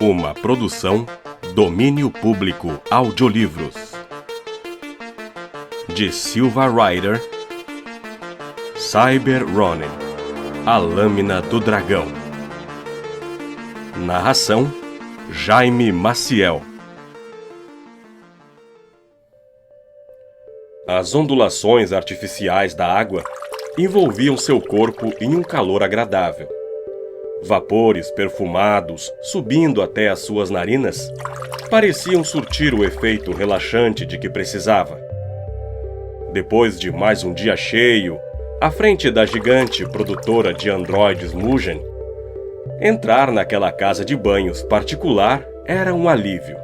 Uma produção Domínio Público Audiolivros de Silva Rider, Cyber Ronin, A Lâmina do Dragão. Narração Jaime Maciel. As ondulações artificiais da água envolviam seu corpo em um calor agradável. Vapores perfumados, subindo até as suas narinas, pareciam surtir o efeito relaxante de que precisava. Depois de mais um dia cheio, à frente da gigante produtora de androides Mugen, entrar naquela casa de banhos particular era um alívio.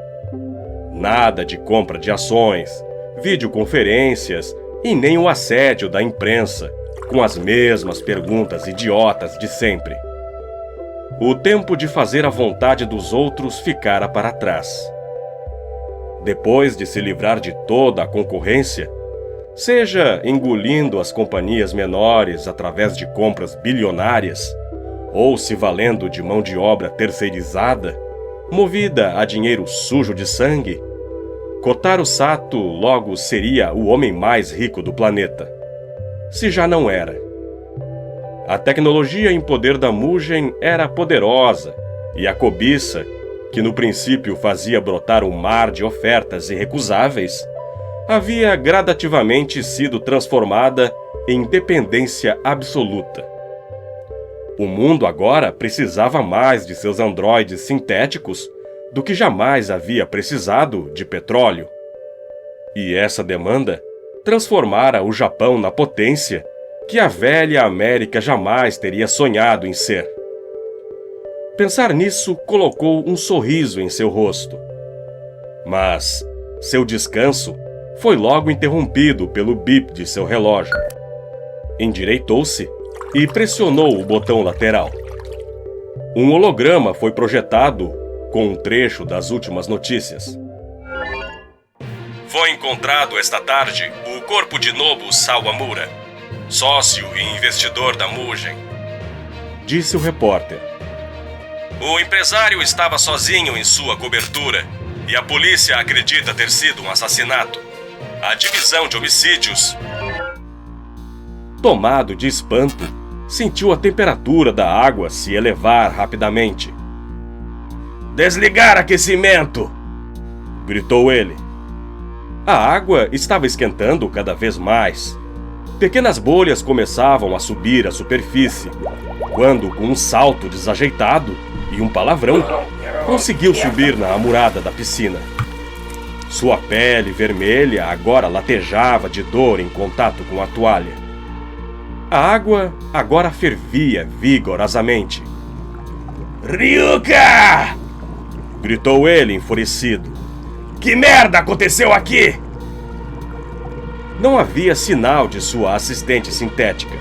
Nada de compra de ações, videoconferências e nem o assédio da imprensa, com as mesmas perguntas idiotas de sempre. O tempo de fazer a vontade dos outros ficara para trás. Depois de se livrar de toda a concorrência, seja engolindo as companhias menores através de compras bilionárias, ou se valendo de mão de obra terceirizada, movida a dinheiro sujo de sangue, Kotaro Sato logo seria o homem mais rico do planeta, se já não era. A tecnologia em poder da Mugen era poderosa, e a cobiça, que no princípio fazia brotar um mar de ofertas irrecusáveis, havia gradativamente sido transformada em dependência absoluta. O mundo agora precisava mais de seus androides sintéticos do que jamais havia precisado de petróleo. E essa demanda transformara o Japão na potência que a velha América jamais teria sonhado em ser. Pensar nisso colocou um sorriso em seu rosto. Mas seu descanso foi logo interrompido pelo bip de seu relógio. Endireitou-se e pressionou o botão lateral. Um holograma foi projetado com um trecho das últimas notícias. Foi encontrado esta tarde o corpo de Nobu Sawamura, sócio e investidor da Mugen, disse o repórter. O empresário estava sozinho em sua cobertura e a polícia acredita ter sido um assassinato. A divisão de homicídios... Tomado de espanto, sentiu a temperatura da água se elevar rapidamente. Desligar aquecimento! Gritou ele. A água estava esquentando cada vez mais. Pequenas bolhas começavam a subir à superfície, quando, com um salto desajeitado e um palavrão, conseguiu subir na amurada da piscina. Sua pele vermelha agora latejava de dor em contato com a toalha. A água agora fervia vigorosamente. Ryuka! Gritou ele enfurecido. Que merda aconteceu aqui? Não havia sinal de sua assistente sintética.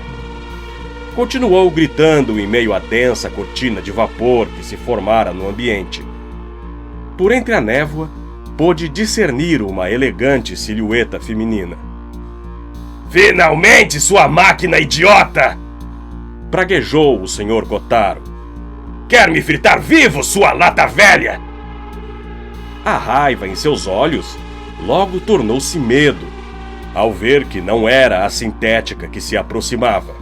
Continuou gritando em meio à densa cortina de vapor que se formara no ambiente. Por entre a névoa, pôde discernir uma elegante silhueta feminina. Finalmente, sua máquina idiota! Praguejou o Sr. Kotaro. Quer me fritar vivo, sua lata velha? A raiva em seus olhos logo tornou-se medo, ao ver que não era a sintética que se aproximava.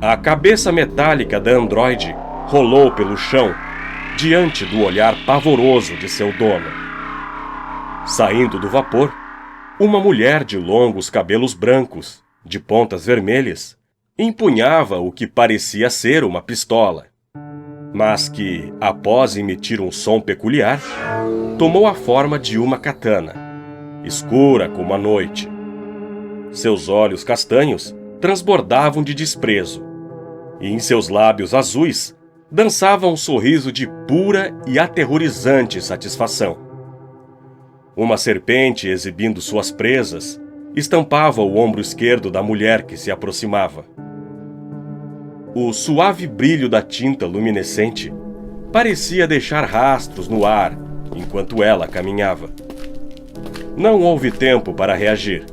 A cabeça metálica da androide rolou pelo chão, diante do olhar pavoroso de seu dono. Saindo do vapor, uma mulher de longos cabelos brancos, de pontas vermelhas, empunhava o que parecia ser uma pistola, mas que, após emitir um som peculiar, tomou a forma de uma katana, escura como a noite. Seus olhos castanhos transbordavam de desprezo, e em seus lábios azuis dançava um sorriso de pura e aterrorizante satisfação. Uma serpente exibindo suas presas estampava o ombro esquerdo da mulher que se aproximava. O suave brilho da tinta luminescente parecia deixar rastros no ar enquanto ela caminhava. Não houve tempo para reagir.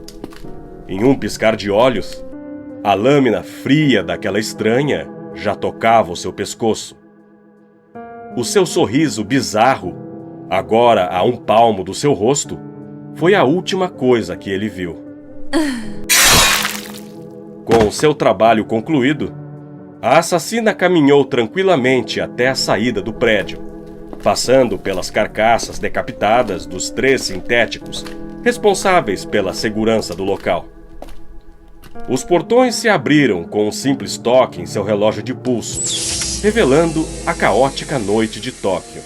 Em um piscar de olhos, a lâmina fria daquela estranha já tocava o seu pescoço. O seu sorriso bizarro, agora a um palmo do seu rosto, foi a última coisa que ele viu. Com seu trabalho concluído, a assassina caminhou tranquilamente até a saída do prédio, passando pelas carcaças decapitadas dos 3 sintéticos responsáveis pela segurança do local. Os portões se abriram com um simples toque em seu relógio de pulso, revelando a caótica noite de Tóquio.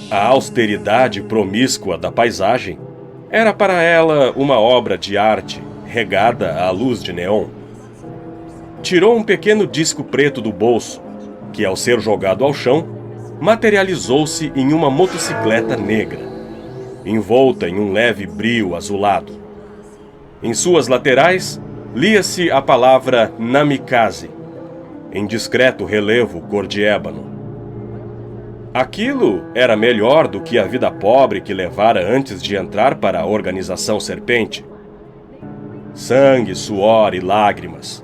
A austeridade promíscua da paisagem era para ela uma obra de arte regada à luz de neon. Tirou um pequeno disco preto do bolso, que ao ser jogado ao chão, materializou-se em uma motocicleta negra, envolta em um leve brio azulado. Em suas laterais, lia-se a palavra Namikaze, em discreto relevo cor de ébano. Aquilo era melhor do que a vida pobre que levara antes de entrar para a Organização Serpente. Sangue, suor e lágrimas.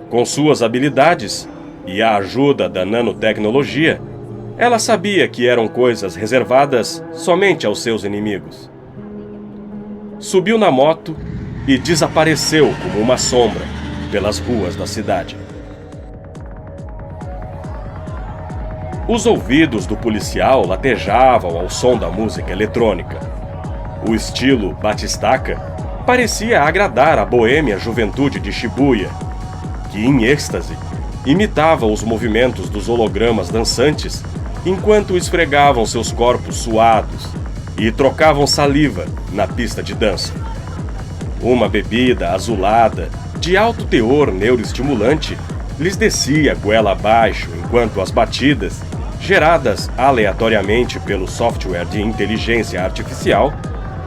Com suas habilidades e a ajuda da nanotecnologia, ela sabia que eram coisas reservadas somente aos seus inimigos. Subiu na moto e desapareceu como uma sombra pelas ruas da cidade. Os ouvidos do policial latejavam ao som da música eletrônica. O estilo batistaca parecia agradar a boêmia juventude de Shibuya, que, em êxtase, imitava os movimentos dos hologramas dançantes enquanto esfregavam seus corpos suados e trocavam saliva na pista de dança. Uma bebida azulada, de alto teor neuroestimulante, lhes descia goela abaixo enquanto as batidas, geradas aleatoriamente pelo software de inteligência artificial,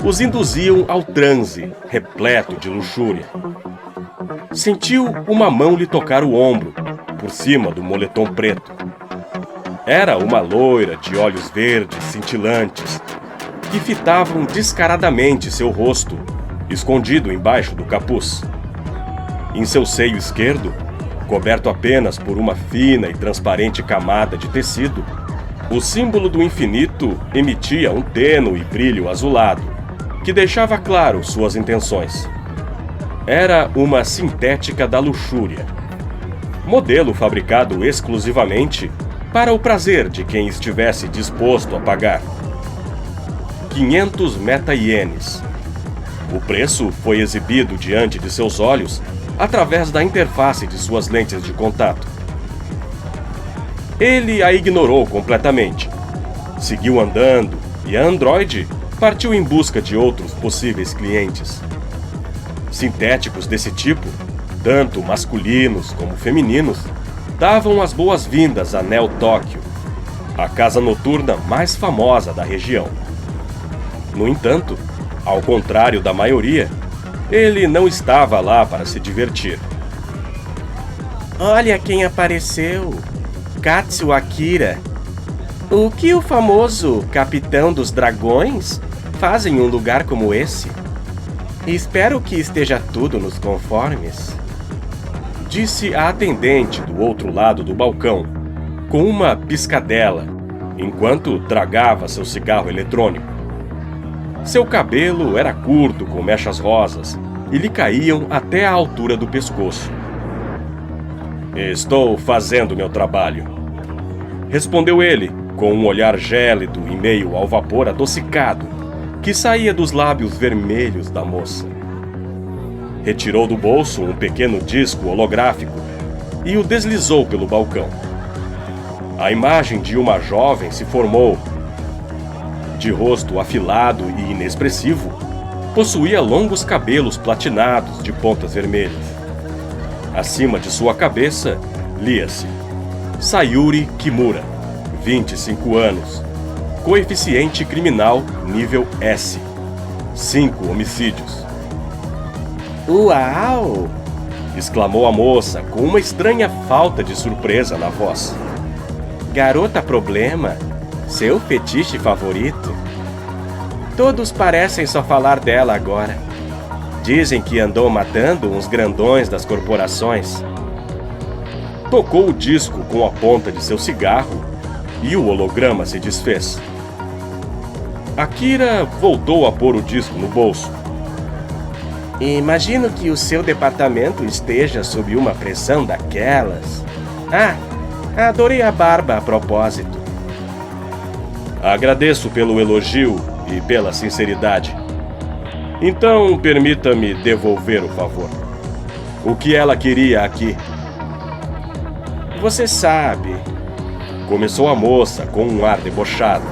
os induziam ao transe repleto de luxúria. Sentiu uma mão lhe tocar o ombro, por cima do moletom preto. Era uma loira de olhos verdes cintilantes, que fitavam descaradamente seu rosto, escondido embaixo do capuz. Em seu seio esquerdo, coberto apenas por uma fina e transparente camada de tecido, o símbolo do infinito emitia um tênue brilho azulado, que deixava claro suas intenções. Era uma sintética da luxúria, modelo fabricado exclusivamente para o prazer de quem estivesse disposto a pagar. 500 meta-ienes. O preço foi exibido diante de seus olhos através da interface de suas lentes de contato. Ele a ignorou completamente. Seguiu andando e a androide partiu em busca de outros possíveis clientes. Sintéticos desse tipo, tanto masculinos como femininos, davam as boas-vindas a Neo Tóquio, a casa noturna mais famosa da região. No entanto, ao contrário da maioria, ele não estava lá para se divertir. Olha quem apareceu! Katsuo Akira! O que o famoso Capitão dos Dragões faz em um lugar como esse? Espero que esteja tudo nos conformes. Disse a atendente do outro lado do balcão, com uma piscadela, enquanto tragava seu cigarro eletrônico. Seu cabelo era curto com mechas rosas e lhe caíam até a altura do pescoço. Estou fazendo meu trabalho, respondeu ele, com um olhar gélido em meio ao vapor adocicado que saía dos lábios vermelhos da moça. Retirou do bolso um pequeno disco holográfico e o deslizou pelo balcão. A imagem de uma jovem se formou. De rosto afilado e inexpressivo, possuía longos cabelos platinados de pontas vermelhas. Acima de sua cabeça, lia-se Sayuri Kimura, 25 anos, coeficiente criminal nível S, 5 homicídios. Uau! Exclamou a moça com uma estranha falta de surpresa na voz. Garota problema? Seu fetiche favorito? Todos parecem só falar dela agora. Dizem que andou matando uns grandões das corporações. Tocou o disco com a ponta de seu cigarro e o holograma se desfez. Akira voltou a pôr o disco no bolso. Imagino que o seu departamento esteja sob uma pressão daquelas. Adorei a barba a propósito. Agradeço pelo elogio e pela sinceridade. Então, permita-me devolver o favor. O que ela queria aqui? Você sabe, começou a moça com um ar debochado.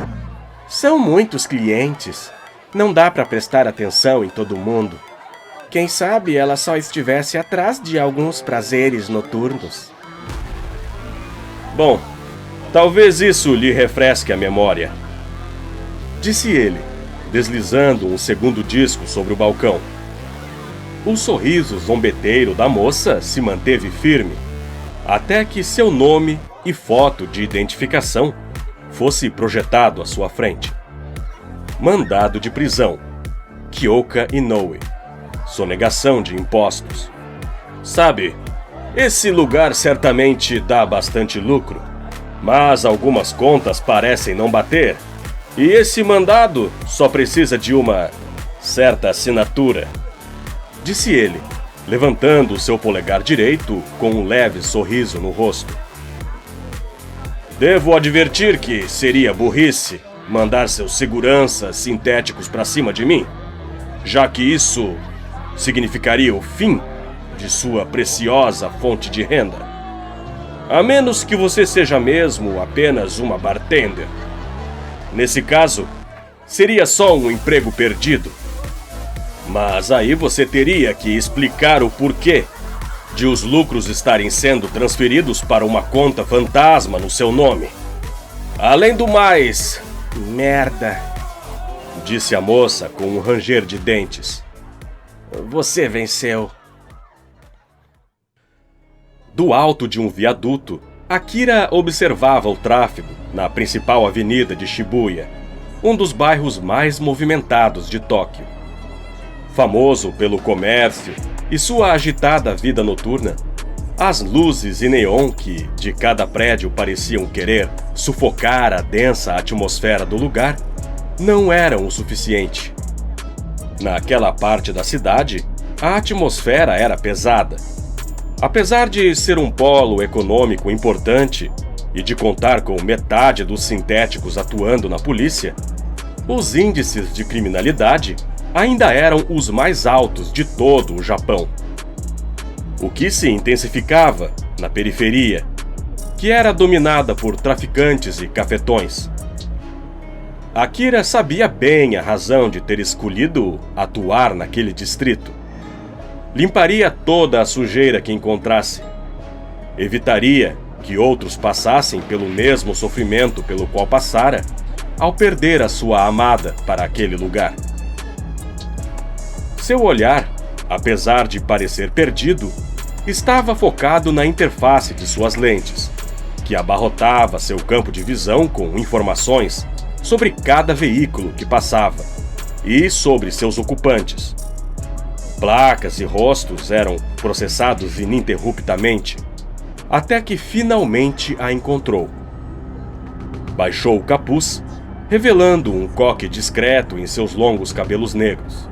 São muitos clientes. Não dá para prestar atenção em todo mundo. Quem sabe ela só estivesse atrás de alguns prazeres noturnos. Bom, talvez isso lhe refresque a memória, disse ele, deslizando um segundo disco sobre o balcão. O sorriso zombeteiro da moça se manteve firme, até que seu nome e foto de identificação fosse projetado à sua frente. Mandado de prisão. Kyoka Inoue. Sonegação de impostos. Sabe, esse lugar certamente dá bastante lucro, mas algumas contas parecem não bater. E esse mandado só precisa de uma certa assinatura, disse ele, levantando o seu polegar direito com um leve sorriso no rosto. Devo advertir que seria burrice mandar seus seguranças sintéticos para cima de mim, já que isso significaria o fim de sua preciosa fonte de renda. A menos que você seja mesmo apenas uma bartender. Nesse caso, seria só um emprego perdido. Mas aí você teria que explicar o porquê de os lucros estarem sendo transferidos para uma conta fantasma no seu nome. Além do mais... Merda, disse a moça com um ranger de dentes. Você venceu. Do alto de um viaduto, Akira observava o tráfego na principal avenida de Shibuya, um dos bairros mais movimentados de Tóquio. Famoso pelo comércio e sua agitada vida noturna, as luzes e neon que de cada prédio pareciam querer sufocar a densa atmosfera do lugar não eram o suficiente. Naquela parte da cidade, a atmosfera era pesada. Apesar de ser um polo econômico importante e de contar com metade dos sintéticos atuando na polícia, os índices de criminalidade ainda eram os mais altos de todo o Japão. O que se intensificava na periferia, que era dominada por traficantes e cafetões. Akira sabia bem a razão de ter escolhido atuar naquele distrito. Limparia toda a sujeira que encontrasse. Evitaria que outros passassem pelo mesmo sofrimento pelo qual passara ao perder a sua amada para aquele lugar. Seu olhar, apesar de parecer perdido, estava focado na interface de suas lentes, que abarrotava seu campo de visão com informações sobre cada veículo que passava e sobre seus ocupantes. Placas e rostos eram processados ininterruptamente, até que finalmente a encontrou. Baixou o capuz, revelando um coque discreto em seus longos cabelos negros.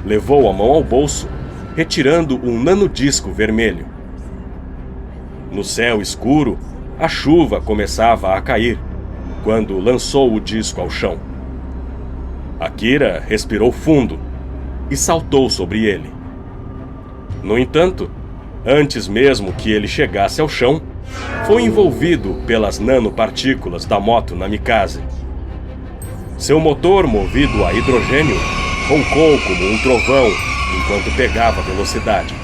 Levou a mão ao bolso, retirando um nanodisco vermelho. No céu escuro, a chuva começava a cair, quando lançou o disco ao chão. Akira respirou fundo e saltou sobre ele. No entanto, antes mesmo que ele chegasse ao chão, foi envolvido pelas nanopartículas da moto Namikaze. Seu motor, movido a hidrogênio, roncou como um trovão enquanto pegava velocidade.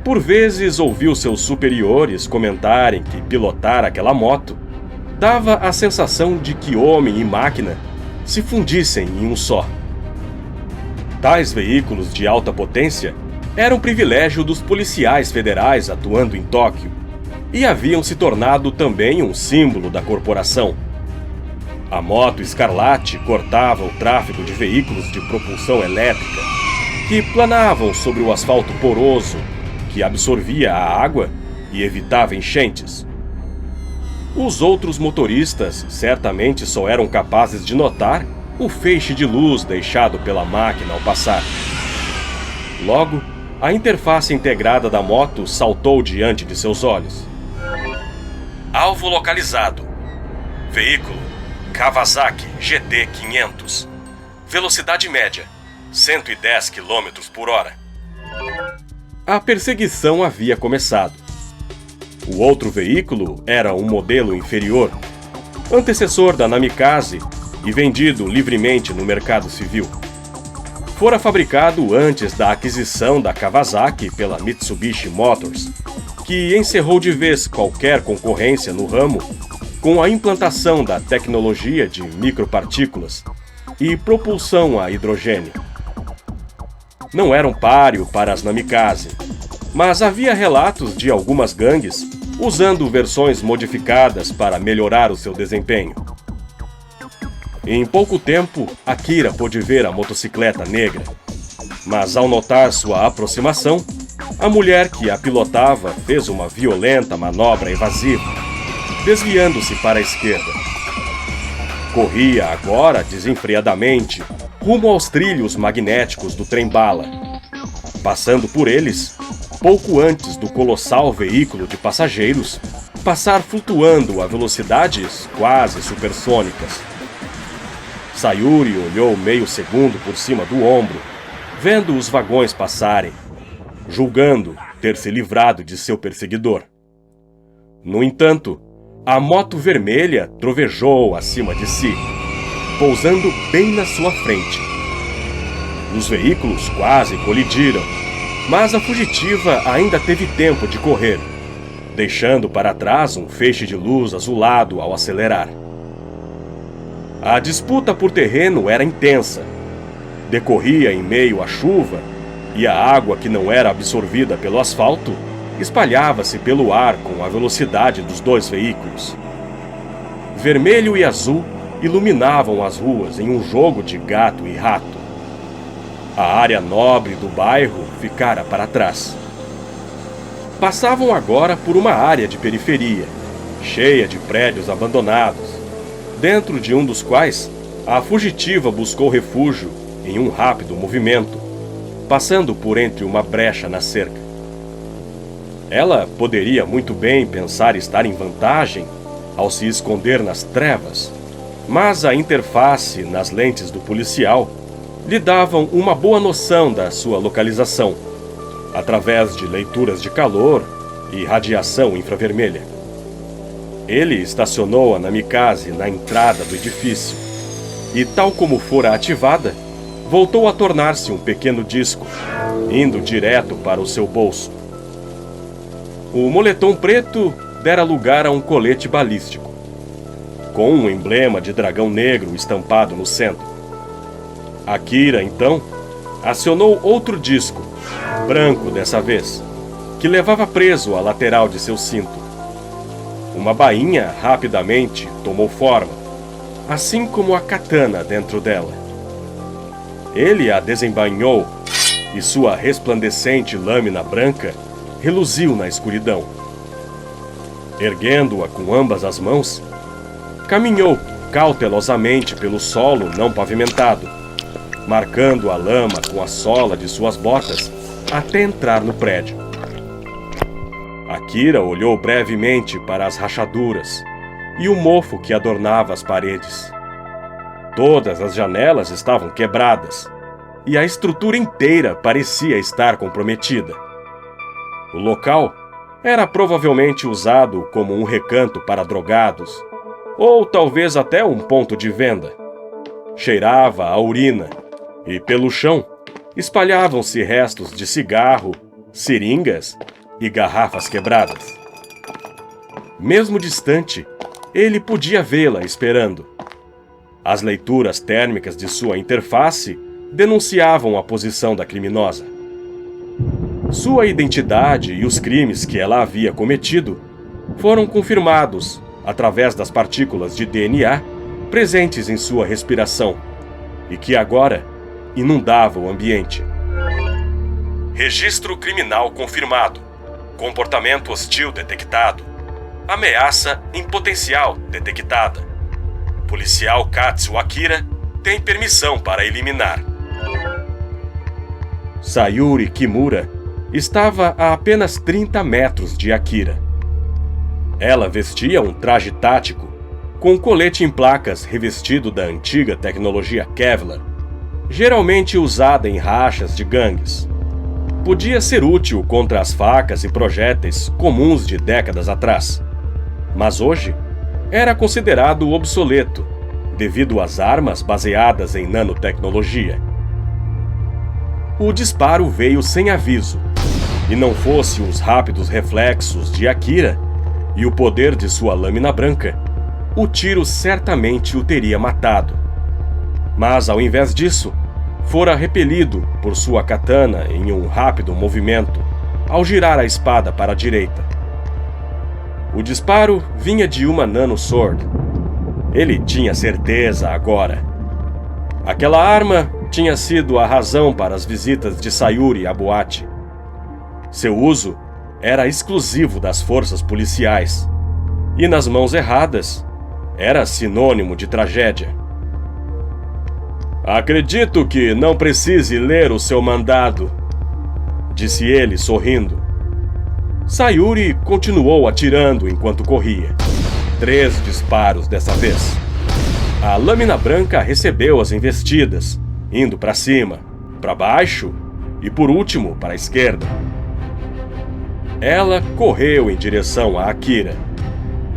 Por vezes ouviu seus superiores comentarem que pilotar aquela moto dava a sensação de que homem e máquina se fundissem em um só. Tais veículos de alta potência eram privilégio dos policiais federais atuando em Tóquio e haviam se tornado também um símbolo da corporação. A moto Escarlate cortava o tráfego de veículos de propulsão elétrica que planavam sobre o asfalto poroso que absorvia a água e evitava enchentes. Os outros motoristas certamente só eram capazes de notar o feixe de luz deixado pela máquina ao passar. Logo, a interface integrada da moto saltou diante de seus olhos. Alvo localizado. Veículo Kawasaki GT 500. Velocidade média 110 km por hora. A perseguição havia começado. O outro veículo era um modelo inferior, antecessor da Namikaze e vendido livremente no mercado civil. Fora fabricado antes da aquisição da Kawasaki pela Mitsubishi Motors, que encerrou de vez qualquer concorrência no ramo com a implantação da tecnologia de micropartículas e propulsão a hidrogênio. Não era um páreo para as Namikaze, mas havia relatos de algumas gangues usando versões modificadas para melhorar o seu desempenho. Em pouco tempo, Akira pôde ver a motocicleta negra, mas ao notar sua aproximação, a mulher que a pilotava fez uma violenta manobra evasiva, desviando-se para a esquerda. Corria agora desenfreadamente rumo aos trilhos magnéticos do trem-bala, passando por eles pouco antes do colossal veículo de passageiros passar flutuando a velocidades quase supersônicas. Sayuri olhou meio segundo por cima do ombro, vendo os vagões passarem, julgando ter se livrado de seu perseguidor. No entanto, a moto vermelha trovejou acima de si, pousando bem na sua frente. Os veículos quase colidiram, mas a fugitiva ainda teve tempo de correr, deixando para trás um feixe de luz azulado ao acelerar. A disputa por terreno era intensa. Decorria em meio à chuva, e a água que não era absorvida pelo asfalto espalhava-se pelo ar com a velocidade dos dois veículos. Vermelho e azul iluminavam as ruas em um jogo de gato e rato. A área nobre do bairro ficara para trás. Passavam agora por uma área de periferia, cheia de prédios abandonados, dentro de um dos quais a fugitiva buscou refúgio em um rápido movimento, passando por entre uma brecha na cerca. Ela poderia muito bem pensar estar em vantagem ao se esconder nas trevas, mas a interface nas lentes do policial lhe davam uma boa noção da sua localização, através de leituras de calor e radiação infravermelha. Ele estacionou a Namikaze na entrada do edifício e, tal como fora ativada, voltou a tornar-se um pequeno disco, indo direto para o seu bolso. O moletom preto dera lugar a um colete balístico, com um emblema de dragão negro estampado no centro. Akira, então, acionou outro disco, branco dessa vez, que levava preso à lateral de seu cinto. Uma bainha rapidamente tomou forma, assim como a katana dentro dela. Ele a desembainhou e sua resplandecente lâmina branca reluziu na escuridão. Erguendo-a com ambas as mãos, caminhou cautelosamente pelo solo não pavimentado, marcando a lama com a sola de suas botas até entrar no prédio. Akira olhou brevemente para as rachaduras e o mofo que adornava as paredes. Todas as janelas estavam quebradas e a estrutura inteira parecia estar comprometida. O local era provavelmente usado como um recanto para drogados, ou talvez até um ponto de venda. Cheirava a urina, e pelo chão espalhavam-se restos de cigarro, seringas e garrafas quebradas. Mesmo distante, ele podia vê-la esperando. As leituras térmicas de sua interface denunciavam a posição da criminosa. Sua identidade e os crimes que ela havia cometido foram confirmados através das partículas de DNA presentes em sua respiração e que agora inundava o ambiente. Registro criminal confirmado. Comportamento hostil detectado. Ameaça em potencial detectada. Policial Katsuo Akira tem permissão para eliminar. Sayuri Kimura estava a apenas 30 metros de Akira. Ela vestia um traje tático, com colete em placas revestido da antiga tecnologia Kevlar, geralmente usada em rachas de gangues. Podia ser útil contra as facas e projéteis comuns de décadas atrás, mas hoje era considerado obsoleto devido às armas baseadas em nanotecnologia. O disparo veio sem aviso, e não fosse os rápidos reflexos de Akira e o poder de sua lâmina branca, o tiro certamente o teria matado. Mas, ao invés disso, fora repelido por sua katana em um rápido movimento ao girar a espada para a direita. O disparo vinha de uma nanosword. Ele tinha certeza agora. Aquela arma tinha sido a razão para as visitas de Sayuri à boate. Seu uso era exclusivo das forças policiais, e nas mãos erradas era sinônimo de tragédia. "Acredito que não precise ler o seu mandado", disse ele sorrindo. Sayuri continuou atirando enquanto corria. 3 disparos dessa vez. A lâmina branca recebeu as investidas, indo para cima, para baixo e, por último, para a esquerda. Ela correu em direção a Akira,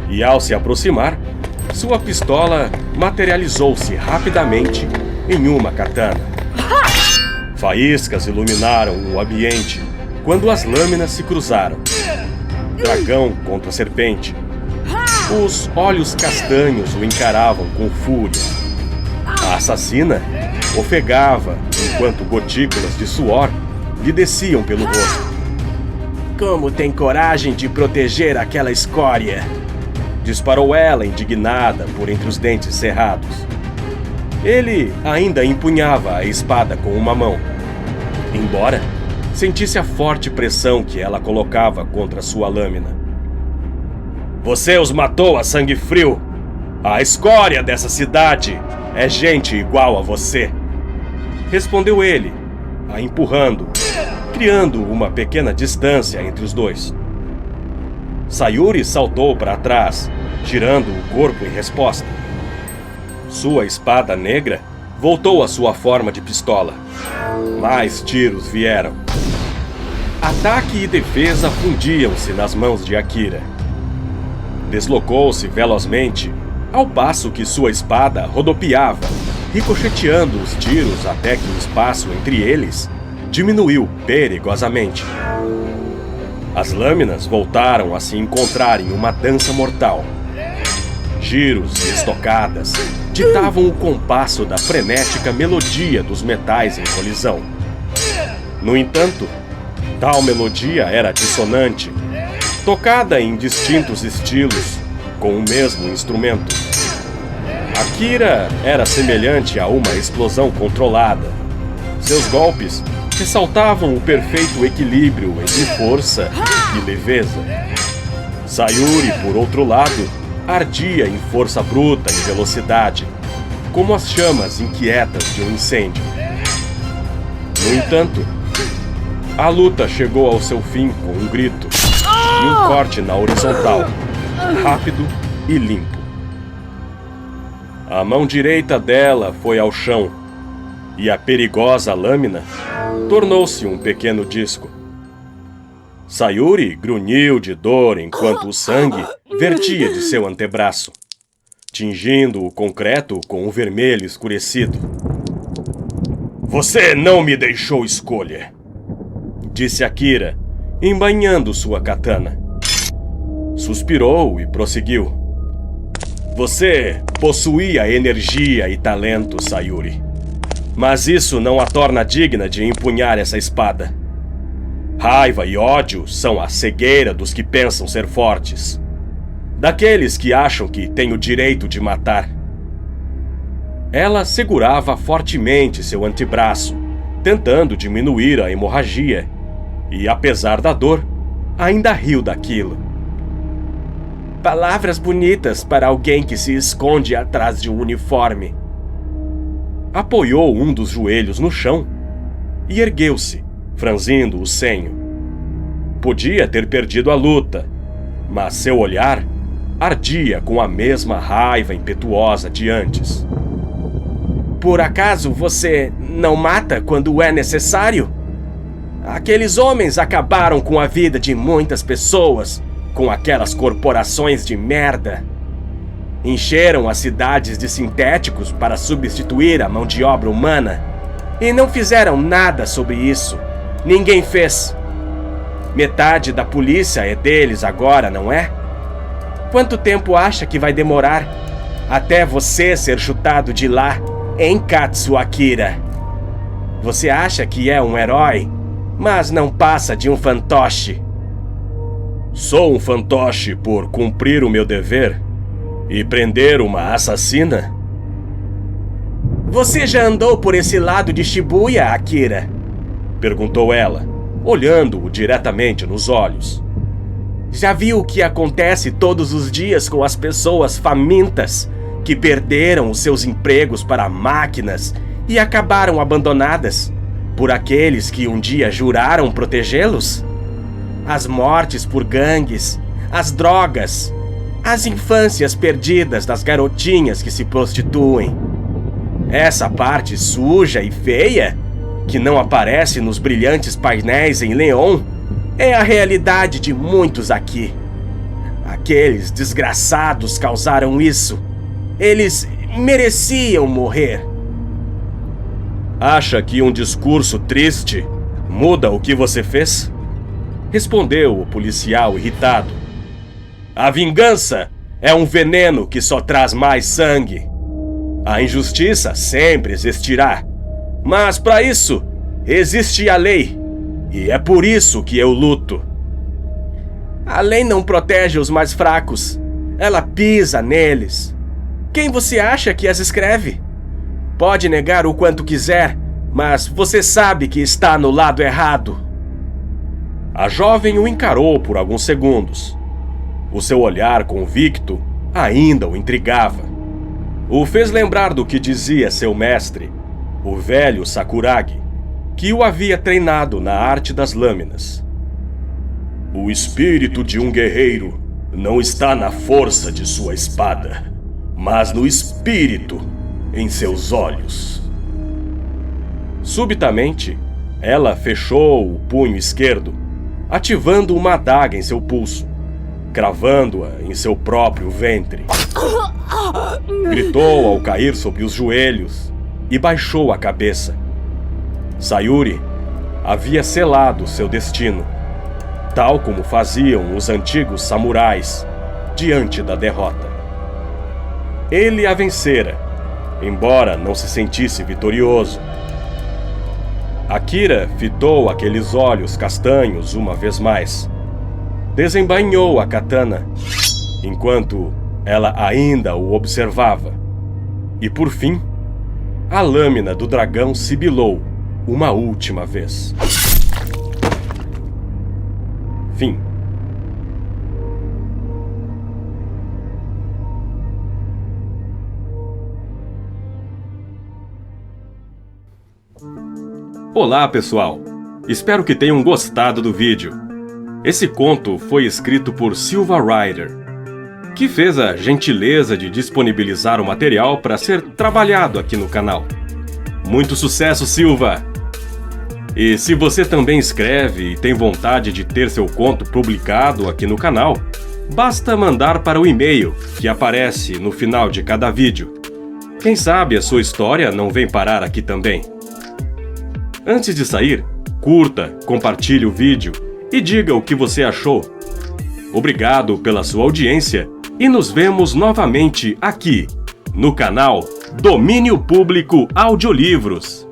e ao se aproximar, sua pistola materializou-se rapidamente em uma katana. Faíscas iluminaram o ambiente quando as lâminas se cruzaram. Dragão contra serpente. Os olhos castanhos o encaravam com fúria. A assassina ofegava enquanto gotículas de suor lhe desciam pelo rosto. Como tem coragem de proteger aquela escória? Disparou ela, indignada por entre os dentes cerrados. Ele ainda empunhava a espada com uma mão, embora sentisse a forte pressão que ela colocava contra sua lâmina. "Você os matou a sangue frio. A escória dessa cidade é gente igual a você", respondeu ele, a empurrando, criando uma pequena distância entre os dois. Sayuri saltou para trás, girando o corpo em resposta. Sua espada negra voltou à sua forma de pistola. Mais tiros vieram. Ataque e defesa fundiam-se nas mãos de Akira. Deslocou-se velozmente, ao passo que sua espada rodopiava, ricocheteando os tiros até que o espaço entre eles diminuiu perigosamente. As lâminas voltaram a se encontrar em uma dança mortal. Giros e estocadas ditavam o compasso da frenética melodia dos metais em colisão. No entanto, tal melodia era dissonante, tocada em distintos estilos, com o mesmo instrumento. Akira era semelhante a uma explosão controlada. Seus golpes ressaltavam o perfeito equilíbrio entre força e leveza. Sayuri, por outro lado, ardia em força bruta e velocidade, como as chamas inquietas de um incêndio. No entanto, a luta chegou ao seu fim com um grito e um corte na horizontal, rápido e limpo. A mão direita dela foi ao chão, e a perigosa lâmina tornou-se um pequeno disco. Sayuri grunhiu de dor enquanto o sangue vertia de seu antebraço, tingindo o concreto com um vermelho escurecido. "Você não me deixou escolha", disse Akira, embainhando sua katana. Suspirou e prosseguiu. "Você possuía energia e talento, Sayuri. Mas isso não a torna digna de empunhar essa espada. Raiva e ódio são a cegueira dos que pensam ser fortes. Daqueles que acham que têm o direito de matar." Ela segurava fortemente seu antebraço, tentando diminuir a hemorragia, e, apesar da dor, ainda riu daquilo. Palavras bonitas para alguém que se esconde atrás de um uniforme. Apoiou um dos joelhos no chão e ergueu-se, franzindo o senho. Podia ter perdido a luta, mas seu olhar ardia com a mesma raiva impetuosa de antes. Por acaso você não mata quando é necessário? Aqueles homens acabaram com a vida de muitas pessoas com aquelas corporações de merda. Encheram as cidades de sintéticos para substituir a mão de obra humana e não fizeram nada sobre isso. Ninguém fez. Metade da polícia é deles agora, não é? Quanto tempo acha que vai demorar até você ser chutado de lá em Katsuakira? Você acha que é um herói, mas não passa de um fantoche. Sou um fantoche por cumprir o meu dever e prender uma assassina? Você já andou por esse lado de Shibuya, Akira? Perguntou ela, olhando-o diretamente nos olhos. Já viu o que acontece todos os dias com as pessoas famintas que perderam os seus empregos para máquinas e acabaram abandonadas por aqueles que um dia juraram protegê-los? As mortes por gangues, as drogas, as infâncias perdidas das garotinhas que se prostituem. Essa parte suja e feia, que não aparece nos brilhantes painéis em Leon, é a realidade de muitos aqui. Aqueles desgraçados causaram isso. Eles mereciam morrer. Acha que um discurso triste muda o que você fez? Respondeu o policial irritado. A vingança é um veneno que só traz mais sangue. A injustiça sempre existirá, mas para isso existe a lei, e é por isso que eu luto. A lei não protege os mais fracos, ela pisa neles. Quem você acha que as escreve? Pode negar o quanto quiser, mas você sabe que está no lado errado. A jovem o encarou por alguns segundos. O seu olhar convicto ainda o intrigava. O fez lembrar do que dizia seu mestre, o velho Sakuragi, que o havia treinado na arte das lâminas. O espírito de um guerreiro não está na força de sua espada, mas no espírito em seus olhos. Subitamente, ela fechou o punho esquerdo, ativando uma adaga em seu pulso, cravando-a em seu próprio ventre. Gritou ao cair sobre os joelhos e baixou a cabeça. Sayuri havia selado seu destino, tal como faziam os antigos samurais diante da derrota. Ele a vencera, embora não se sentisse vitorioso. Akira fitou aqueles olhos castanhos uma vez mais. Desembainhou a katana, enquanto ela ainda o observava. E por fim, a lâmina do dragão sibilou uma última vez. Fim. Olá, pessoal! Espero que tenham gostado do vídeo. Esse conto foi escrito por Silva Rider, que fez a gentileza de disponibilizar o material para ser trabalhado aqui no canal. Muito sucesso, Silva! E se você também escreve e tem vontade de ter seu conto publicado aqui no canal, basta mandar para o e-mail que aparece no final de cada vídeo. Quem sabe a sua história não vem parar aqui também. Antes de sair, curta, compartilhe o vídeo e diga o que você achou. Obrigado pela sua audiência e nos vemos novamente aqui, no canal Domínio Público Audiolivros.